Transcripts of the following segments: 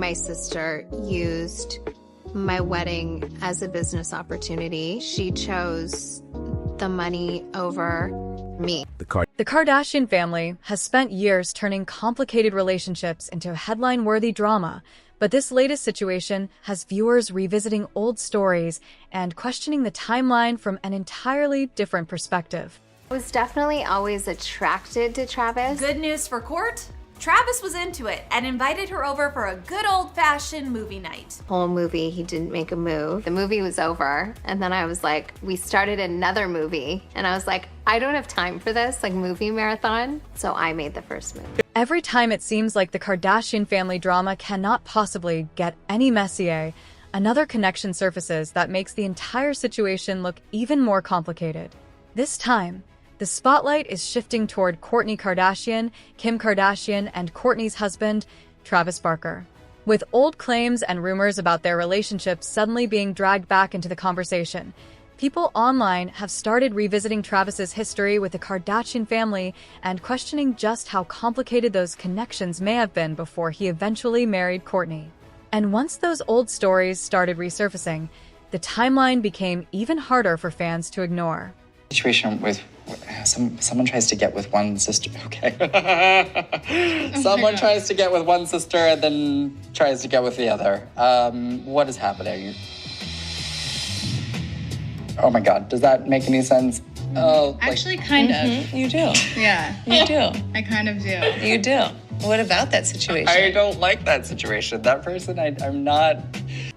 my sister used my wedding as a business opportunity. She chose the money over me. The Kardashian family has spent years turning complicated relationships into headline-worthy drama, but this latest situation has viewers revisiting old stories and questioning the timeline from an entirely different perspective. I was definitely always attracted to Travis. Good news for Kourt. Travis was into it and invited her over for a good old-fashioned movie night. Whole movie, he didn't make a move. The movie was over, and then I was like, we started another movie, and I was like, I don't have time for this, like movie marathon, so I made the first movie. Every time it seems like the Kardashian family drama cannot possibly get any messier, another connection surfaces that makes the entire situation look even more complicated. This time, the spotlight is shifting toward Kourtney Kardashian, Kim Kardashian, and Kourtney's husband, Travis Barker. With old claims and rumors about their relationship suddenly being dragged back into the conversation, people online have started revisiting Travis's history with the Kardashian family and questioning just how complicated those connections may have been before he eventually married Kourtney. And once those old stories started resurfacing, the timeline became even harder for fans to ignore. Situation with someone tries to get with one sister. Okay. Someone tries to get with one sister and then tries to get with the other. What is happening? Oh my God, does that make any sense? Oh, actually, kind of. You do. Yeah. You do. I kind of do. You do. What about that situation? I don't like that situation. That person, I'm not.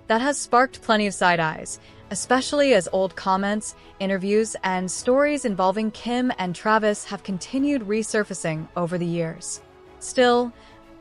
That has sparked plenty of side eyes, especially as old comments, interviews, and stories involving Kim and Travis have continued resurfacing over the years. Still,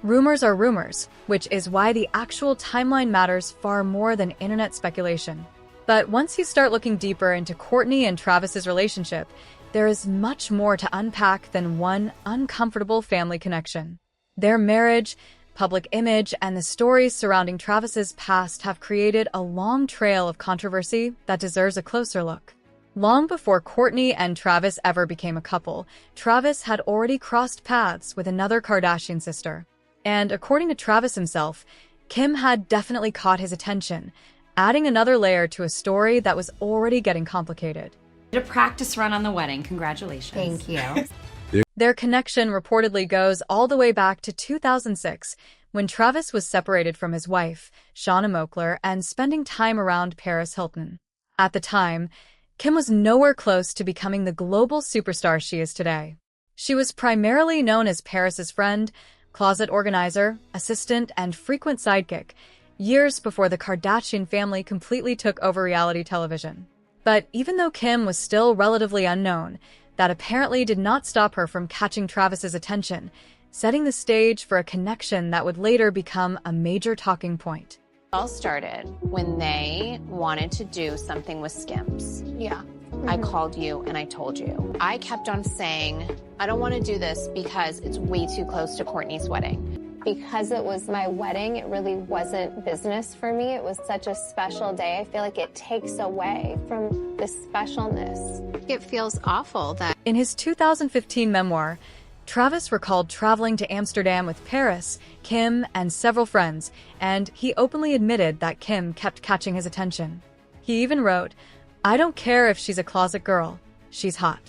rumors are rumors, which is why the actual timeline matters far more than internet speculation. But once you start looking deeper into Kourtney and Travis's relationship, there is much more to unpack than one uncomfortable family connection. Their marriage, public image, and the stories surrounding Travis's past have created a long trail of controversy that deserves a closer look. Long before Kourtney and Travis ever became a couple, Travis had already crossed paths with another Kardashian sister. And according to Travis himself, Kim had definitely caught his attention, adding another layer to a story that was already getting complicated. Did a practice run on the wedding. Congratulations. Thank you. Their connection reportedly goes all the way back to 2006, when Travis was separated from his wife, Shauna Moakler, and spending time around Paris Hilton. At the time, Kim was nowhere close to becoming the global superstar she is today. She was primarily known as Paris's friend, closet organizer, assistant, and frequent sidekick, years before the Kardashian family completely took over reality television. But even though Kim was still relatively unknown, that apparently did not stop her from catching Travis's attention, setting the stage for a connection that would later become a major talking point. It all started when they wanted to do something with Skims. Yeah. I called you and I told you. I kept on saying, I don't want to do this because it's way too close to Kourtney's wedding. Because it was my wedding, it really wasn't business for me. It was such a special day. I feel like it takes away from the specialness. It feels awful that... In his 2015 memoir, Travis recalled traveling to Amsterdam with Paris, Kim, and several friends, and he openly admitted that Kim kept catching his attention. He even wrote, "I don't care if she's a closet girl, she's hot."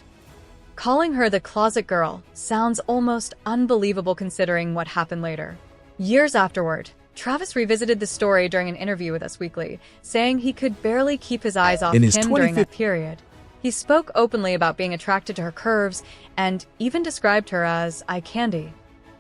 Calling her the closet girl sounds almost unbelievable considering what happened later. Years afterward, Travis revisited the story during an interview with Us Weekly, saying he could barely keep his eyes off Kim during that period. He spoke openly about being attracted to her curves and even described her as eye candy.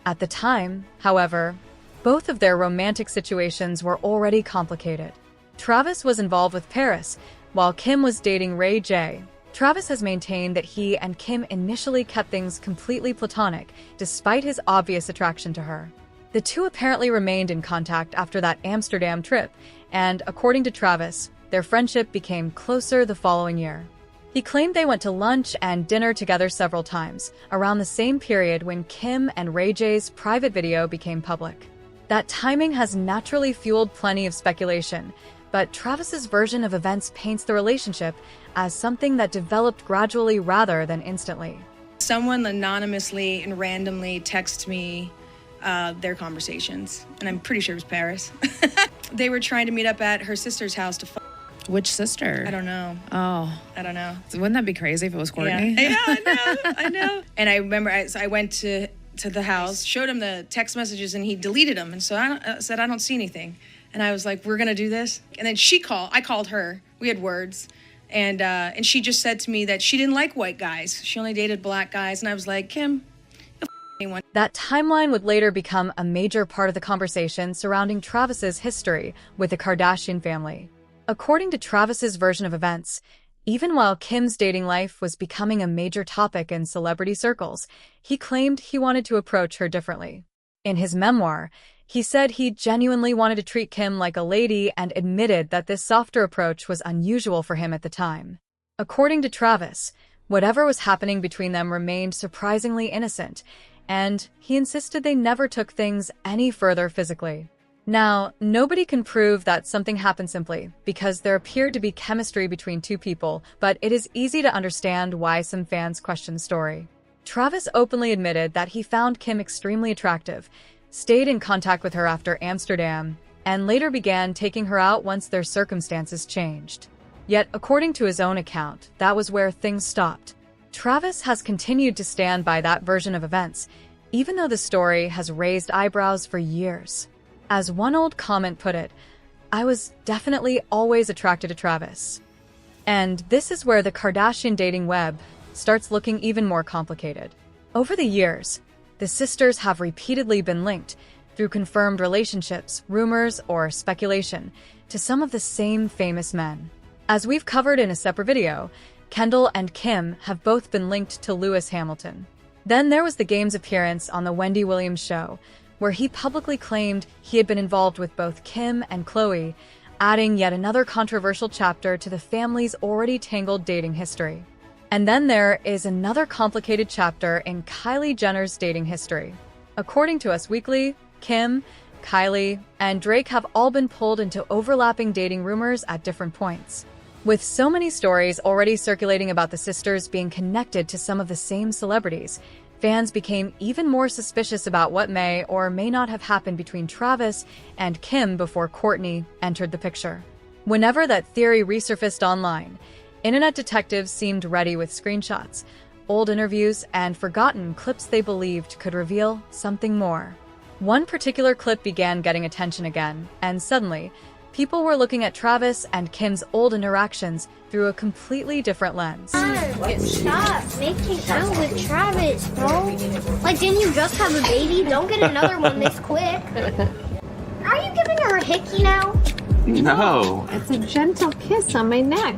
At the time, however, both of their romantic situations were already complicated. Travis was involved with Paris, while Kim was dating Ray J. Travis has maintained that he and Kim initially kept things completely platonic, despite his obvious attraction to her. The two apparently remained in contact after that Amsterdam trip, and according to Travis, their friendship became closer the following year. He claimed they went to lunch and dinner together several times, around the same period when Kim and Ray J's private video became public. That timing has naturally fueled plenty of speculation, but Travis's version of events paints the relationship as something that developed gradually rather than instantly. Someone anonymously and randomly texted me their conversations, and I'm pretty sure it was Paris. They were trying to meet up at her sister's house to Which sister? I don't know. Oh. I don't know. So wouldn't that be crazy if it was Kourtney? Yeah, I know. And I remember I went to the house, showed him the text messages, and he deleted them. And so I said, I don't see anything. And I was like, we're going to do this? And then I called her. We had words. And she just said to me that she didn't like white guys. She only dated black guys. And I was like, Kim, you'll anyone. That timeline would later become a major part of the conversation surrounding Travis's history with the Kardashian family. According to Travis's version of events, even while Kim's dating life was becoming a major topic in celebrity circles, he claimed he wanted to approach her differently. In his memoir, he said he genuinely wanted to treat Kim like a lady and admitted that this softer approach was unusual for him at the time. According to Travis, whatever was happening between them remained surprisingly innocent, and he insisted they never took things any further physically. Now, nobody can prove that something happened simply because there appeared to be chemistry between two people, but it is easy to understand why some fans question the story. Travis openly admitted that he found Kim extremely attractive, stayed in contact with her after Amsterdam, and later began taking her out once their circumstances changed. Yet, according to his own account, that was where things stopped. Travis has continued to stand by that version of events, even though the story has raised eyebrows for years. As one old comment put it, I was definitely always attracted to Travis. And this is where the Kardashian dating web starts looking even more complicated. Over the years, the sisters have repeatedly been linked, through confirmed relationships, rumors, or speculation, to some of the same famous men. As we've covered in a separate video, Kendall and Kim have both been linked to Lewis Hamilton. Then there was the Game's appearance on the Wendy Williams show, where he publicly claimed he had been involved with both Kim and Khloe, adding yet another controversial chapter to the family's already tangled dating history. And then there is another complicated chapter in Kylie Jenner's dating history. According to Us Weekly, Kim, Kylie, and Drake have all been pulled into overlapping dating rumors at different points. With so many stories already circulating about the sisters being connected to some of the same celebrities, fans became even more suspicious about what may or may not have happened between Travis and Kim before Kourtney entered the picture. Whenever that theory resurfaced online, internet detectives seemed ready with screenshots, old interviews, and forgotten clips they believed could reveal something more. One particular clip began getting attention again, and suddenly, people were looking at Travis and Kim's old interactions through a completely different lens. Stop making out with Travis, bro. Like, didn't you just have a baby? Don't get another one this quick. Are you giving her a hickey now? No. It's a gentle kiss on my neck.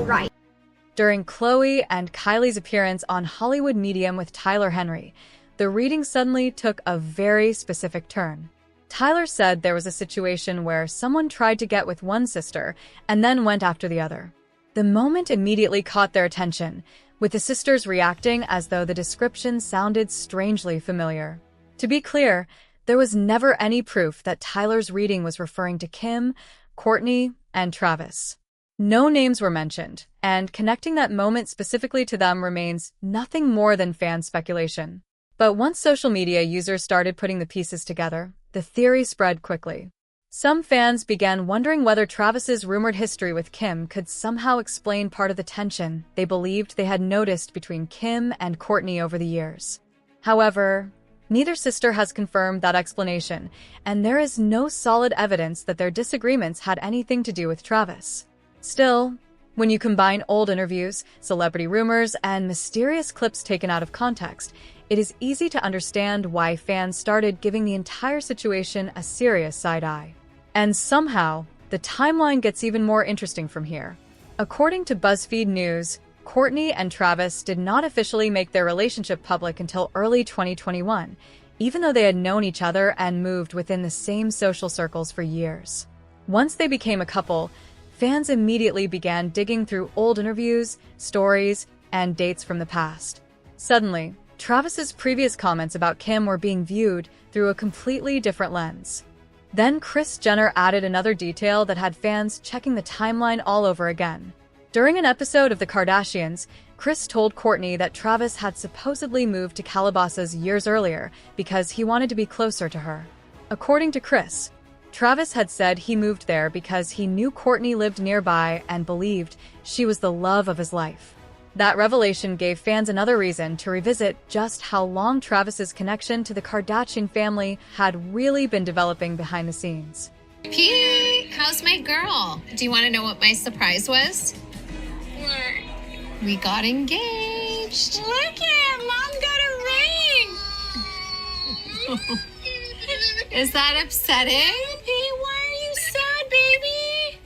Right. During Khloe and Kylie's appearance on Hollywood Medium with Tyler Henry, the reading suddenly took a very specific turn. Tyler said there was a situation where someone tried to get with one sister and then went after the other. The moment immediately caught their attention, with the sisters reacting as though the description sounded strangely familiar. To be clear, there was never any proof that Tyler's reading was referring to Kim, Kourtney, and Travis. No names were mentioned, and connecting that moment specifically to them remains nothing more than fan speculation. But once social media users started putting the pieces together, the theory spread quickly. Some fans began wondering whether Travis's rumored history with Kim could somehow explain part of the tension they believed they had noticed between Kim and Kourtney over the years. However, neither sister has confirmed that explanation, and there is no solid evidence that their disagreements had anything to do with Travis. Still, when you combine old interviews, celebrity rumors, and mysterious clips taken out of context, it is easy to understand why fans started giving the entire situation a serious side eye. And somehow, the timeline gets even more interesting from here. According to BuzzFeed News, Kourtney and Travis did not officially make their relationship public until early 2021, even though they had known each other and moved within the same social circles for years. Once they became a couple, fans immediately began digging through old interviews, stories, and dates from the past. Suddenly, Travis's previous comments about Kim were being viewed through a completely different lens. Then Kris Jenner added another detail that had fans checking the timeline all over again. During an episode of The Kardashians, Kris told Kourtney that Travis had supposedly moved to Calabasas years earlier because he wanted to be closer to her. According to Kris, Travis had said he moved there because he knew Kourtney lived nearby and believed she was the love of his life. That revelation gave fans another reason to revisit just how long Travis's connection to the Kardashian family had really been developing behind the scenes. Pete, how's my girl? Do you want to know what my surprise was? What? We got engaged. Look at Mom got a ring. Is that upsetting? Pete, why are you sad, baby?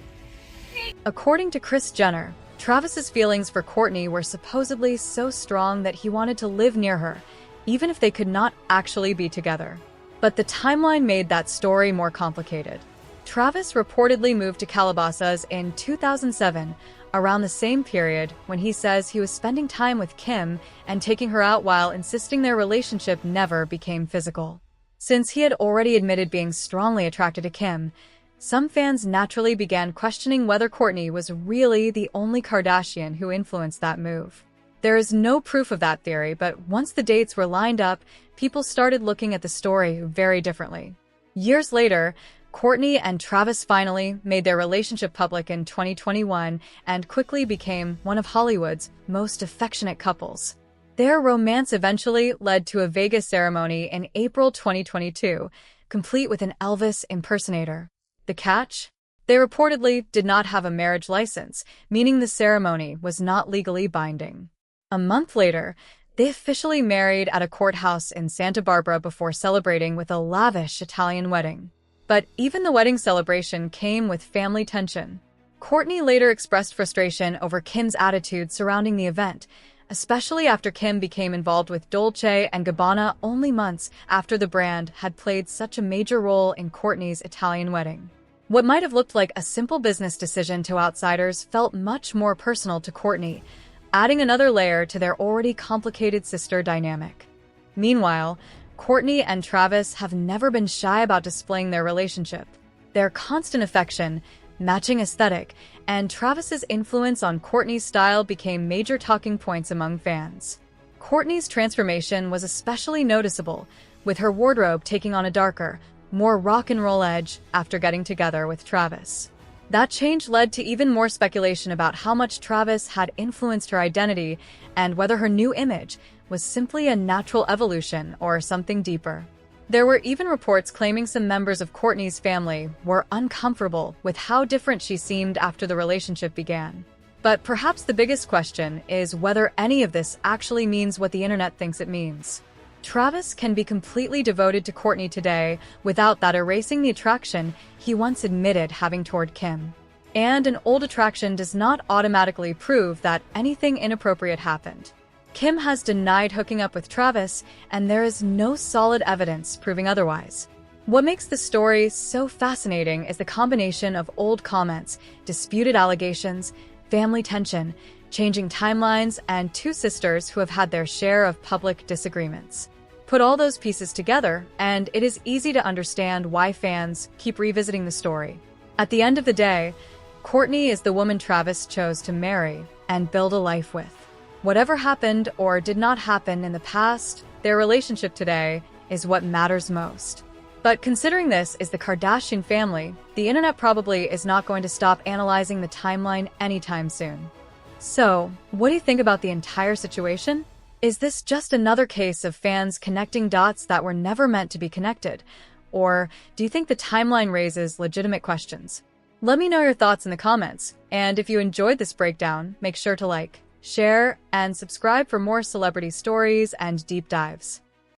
According to Kris Jenner, Travis's feelings for Kourtney were supposedly so strong that he wanted to live near her, even if they could not actually be together. But the timeline made that story more complicated. Travis reportedly moved to Calabasas in 2007, around the same period when he says he was spending time with Kim and taking her out while insisting their relationship never became physical. Since he had already admitted being strongly attracted to Kim, some fans naturally began questioning whether Kourtney was really the only Kardashian who influenced that move. There is no proof of that theory, but once the dates were lined up, people started looking at the story very differently. Years later, Kourtney and Travis finally made their relationship public in 2021 and quickly became one of Hollywood's most affectionate couples. Their romance eventually led to a Vegas ceremony in April 2022, complete with an Elvis impersonator. The catch? They reportedly did not have a marriage license, meaning the ceremony was not legally binding. A month later, they officially married at a courthouse in Santa Barbara before celebrating with a lavish Italian wedding. But even the wedding celebration came with family tension. Kourtney later expressed frustration over Kim's attitude surrounding the event, especially after Kim became involved with Dolce & Gabbana only months after the brand had played such a major role in Kourtney's Italian wedding. What might have looked like a simple business decision to outsiders felt much more personal to Kourtney, adding another layer to their already complicated sister dynamic. Meanwhile, Kourtney and Travis have never been shy about displaying their relationship. Their constant affection, matching aesthetic, and Travis's influence on Kourtney's style became major talking points among fans. Kourtney's transformation was especially noticeable, with her wardrobe taking on a darker, more rock and roll edge after getting together with Travis. That change led to even more speculation about how much Travis had influenced her identity and whether her new image was simply a natural evolution or something deeper. There were even reports claiming some members of Kourtney's family were uncomfortable with how different she seemed after the relationship began. But perhaps the biggest question is whether any of this actually means what the internet thinks it means. Travis can be completely devoted to Kourtney today without that erasing the attraction he once admitted having toward Kim. And an old attraction does not automatically prove that anything inappropriate happened. Kim has denied hooking up with Travis, and there is no solid evidence proving otherwise. What makes the story so fascinating is the combination of old comments, disputed allegations, family tension, changing timelines, and two sisters who have had their share of public disagreements. Put all those pieces together, and it is easy to understand why fans keep revisiting the story. At the end of the day, Kourtney is the woman Travis chose to marry and build a life with. Whatever happened or did not happen in the past, their relationship today is what matters most. But considering this is the Kardashian family, the internet probably is not going to stop analyzing the timeline anytime soon. So, what do you think about the entire situation? Is this just another case of fans connecting dots that were never meant to be connected? Or do you think the timeline raises legitimate questions? Let me know your thoughts in the comments, and if you enjoyed this breakdown, make sure to like, share, and subscribe for more celebrity stories and deep dives.